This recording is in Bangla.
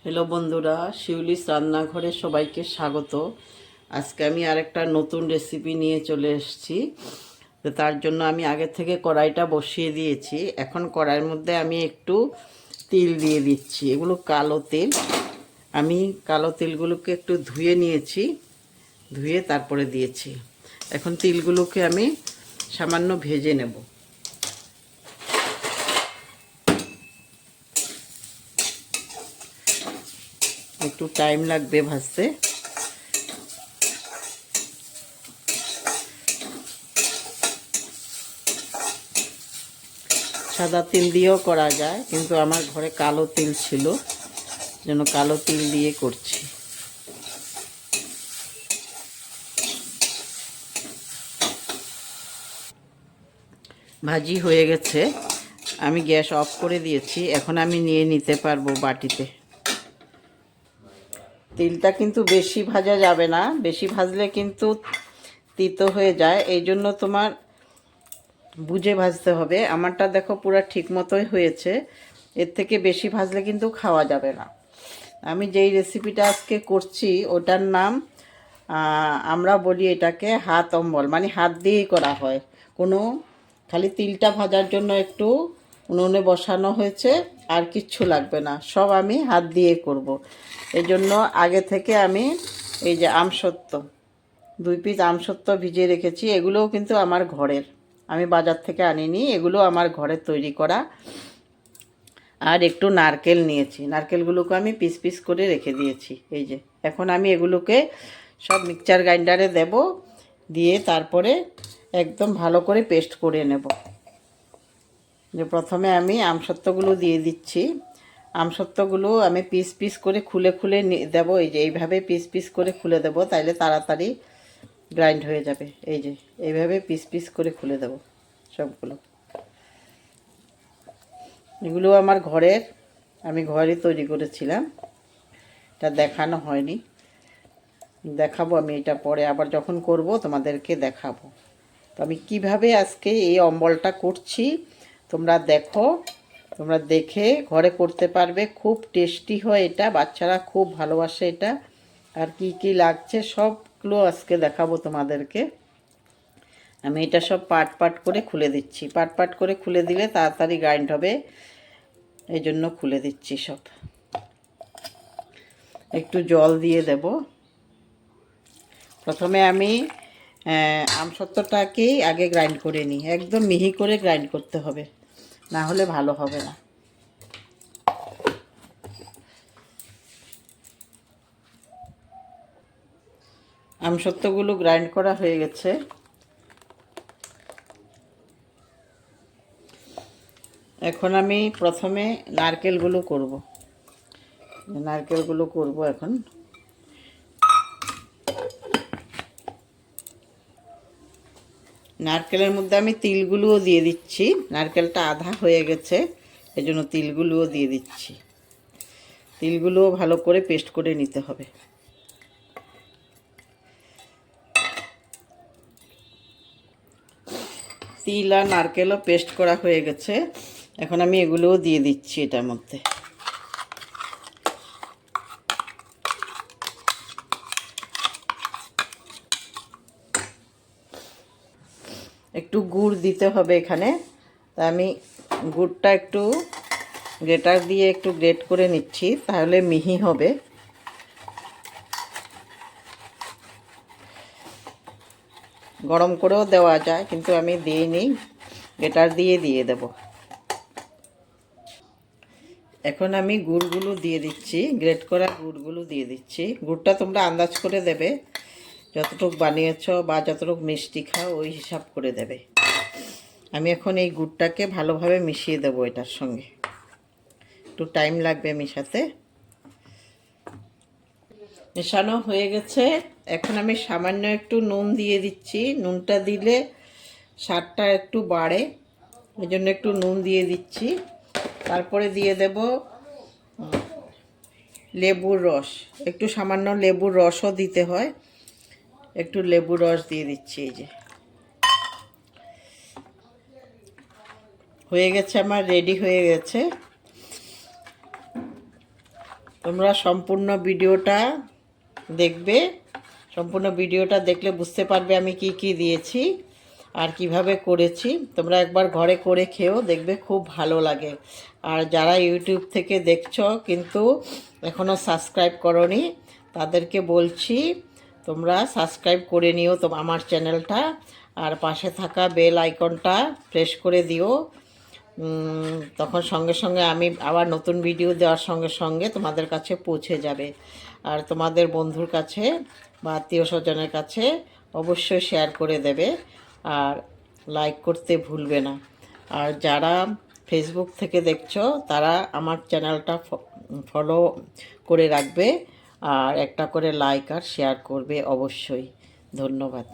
হ্যালো বন্ধুরা, শিউলিস রান্নাঘরে সবাইকে স্বাগত। আজকে আমি আরেকটা নতুন রেসিপি নিয়ে চলে এসেছি। তো তার জন্য আমি আগে থেকে কড়াইটা বসিয়ে দিয়েছি। এখন কড়াইয়ের মধ্যে আমি একটু তিল দিয়ে দিচ্ছি। এগুলো কালো তিল। আমি কালো তিলগুলোকে একটু ধুয়ে নিয়েছি, ধুয়ে তারপরে দিয়েছি। এখন তিলগুলোকে আমি সামান্য ভেজে নেব। একটু টাইম লাগবে ভাজতে। সাদা তিল দিয়েও করা যায়, কিন্তু আমার ঘরে কালো তিল ছিল, যেন কালো তিল দিয়ে করছি। ভাজি হয়ে গেছে, আমি গ্যাস অফ করে দিয়েছি। এখন আমি নিয়ে নিতে পারবো বাটিতে। তিলটা কিন্তু বেশি ভাজা যাবে না, বেশি ভাজলে কিন্তু তিতো হয়ে যায়। এই জন্য তোমার বুঝে ভাজতে হবে। আমারটা দেখো পুরো ঠিক মতোই হয়েছে। এর থেকে বেশি ভাজলে কিন্তু খাওয়া যাবে না। আমি যেই রেসিপিটা আজকে করছি ওটার নাম, আমরা বলি এটাকে হাত অম্বল, মানে হাত দিয়েই করা হয়। কোনো খালি তিলটা ভাজার জন্য একটু উনুনে বসানো হয়েছে, আর কিচ্ছু লাগবে না, সব আমি হাত দিয়ে করব। এই জন্য আগে থেকে আমি এই যে আমসত্ত্ব, 2 পিস আমসত্ত্ব ভিজিয়ে রেখেছি। এগুলোও কিন্তু আমার ঘরের, আমি বাজার থেকে আনিনি, এগুলো আমার ঘরের তৈরি করা। আর একটু নারকেল নিয়েছি, নারকেলগুলোকে আমি পিস পিস করে রেখে দিয়েছি। এই যে এখন আমি এগুলোকে সব মিক্সচার গ্রাইন্ডারে দেব, দিয়ে তারপরে একদম ভালো করে পেস্ট করে নেব। যে প্রথমে আমি আমসত্ত্বগুলো দিয়ে দিচ্ছি। আমসত্ত্বগুলো আমি পিস পিস করে খুলে খুলে দেবো। এই যে এইভাবে পিস পিস করে খুলে দেব, তাইলে তাড়াতাড়ি গ্রাইন্ড হয়ে যাবে। এই যে এইভাবে পিস পিস করে খুলে দেব সবগুলো। এগুলো আমার ঘরের, আমি ঘরে তৈরি করেছিলাম, এটা দেখানো হয়নি। দেখাবো আমি এটা পরে, আবার যখন করব তোমাদেরকে দেখাবো। তো আমি কিভাবে আজকে এই অম্বলটা করছি তোমরা দেখো, তোমরা দেখে ঘরে করতে পারবে। খুব টেস্টি হয় এটা, বাচ্চারা খুব ভালোবাসে এটা। আর কি কি লাগছে সবগুলো আজকে দেখাবো তোমাদেরকে। আমি এটা সব পাট পাট করে খুলে দিচ্ছি। পাট পাট করে খুলে দিলে তাড়াতাড়ি গ্রাইন্ড হবে, এই জন্য খুলে দিচ্ছি সব। একটু জল দিয়ে দেব। প্রথমে আমি আমসত্ত্বটাকেই আগে গ্রাইন্ড করে নিই। একদম মিহি করে গ্রাইন্ড করতে হবে, না হলে ভালো হবে না। আমসত্ত্বগুলো গ্রাইন্ড করা হয়ে গেছে। এখন আমি প্রথমে নারকেলগুলো করব। এখন নারকেলের মধ্যে আমি তিলগুলোও দিয়ে দিচ্ছি। নারকেলটা আধা হয়ে গেছে, এই জন্য তিলগুলোও দিয়ে দিচ্ছি। তিলগুলোও ভালো করে পেস্ট করে নিতে হবে। তিল আর নারকেলও পেস্ট করা হয়ে গেছে। এখন আমি এগুলোও দিয়ে দিচ্ছি এটার মধ্যে। একটু গুড় দিতে হবে এখানে, তা আমি গুড়টা একটু গ্রেটার দিয়ে একটু গ্রেট করে নিচ্ছি, তাহলে মিহি হবে। গরম করেও দেওয়া যায়, কিন্তু আমি দিইনি, গ্রেটার দিয়ে দেব। এখন আমি গুড়গুলো দিয়ে দিচ্ছি, গ্রেট করা গুড়গুলো দিয়ে দিচ্ছি। গুড়টা তোমরা আন্দাজ করে দেবে, যতটুকু বানিয়েছ বা যতটুকু মিষ্টি খাও ওই হিসাব করে দেবে। আমি এখন এই গুড়টাকে ভালোভাবে মিশিয়ে দেব এটার সঙ্গে। একটু টাইম লাগবে মেশাতে। মেশানো হয়ে গেছে। এখন আমি সামান্য একটু নুন দিয়ে দিচ্ছি। নুনটা দিলে স্বাদটা একটু বাড়ে, এই জন্য একটু নুন দিয়ে দিচ্ছি। তারপরে দিয়ে দেব লেবুর রস, একটু সামান্য লেবুর রসও দিতে হয়। একটু লেবুর রস দিয়ে দিচ্ছি। এই যে হয়ে গেছে, আমার রেডি হয়ে গেছে। তোমরা সম্পূর্ণ ভিডিওটা দেখবে, সম্পূর্ণ ভিডিওটা দেখলে বুঝতে পারবে আমি কি কি দিয়েছি আর কিভাবে করেছি। তোমরা একবার ঘরে করে খেও, দেখবে খুব ভালো লাগে। আর যারা ইউটিউব থেকে দেখছো কিন্তু এখনও সাবস্ক্রাইব করোনি, তাদেরকে বলছি তোমরা সাবস্ক্রাইব করে নিও তো আমার চ্যানেলটা, আর পাশে থাকা বেল আইকনটা প্রেস করে দিও। তখন সঙ্গে সঙ্গে আমি আবার নতুন ভিডিও দেওয়ার সঙ্গে সঙ্গে তোমাদের কাছে পৌঁছে যাবে। আর তোমাদের বন্ধুর কাছে বা আত্মীয় স্বজনের কাছে অবশ্যই শেয়ার করে দেবে, আর লাইক করতে ভুলবে না। আর যারা ফেসবুক থেকে দেখছো তারা আমার চ্যানেলটা ফলো করে রাখবে, আর একটা করে লাইক আর শেয়ার করবে অবশ্যই। ধন্যবাদ।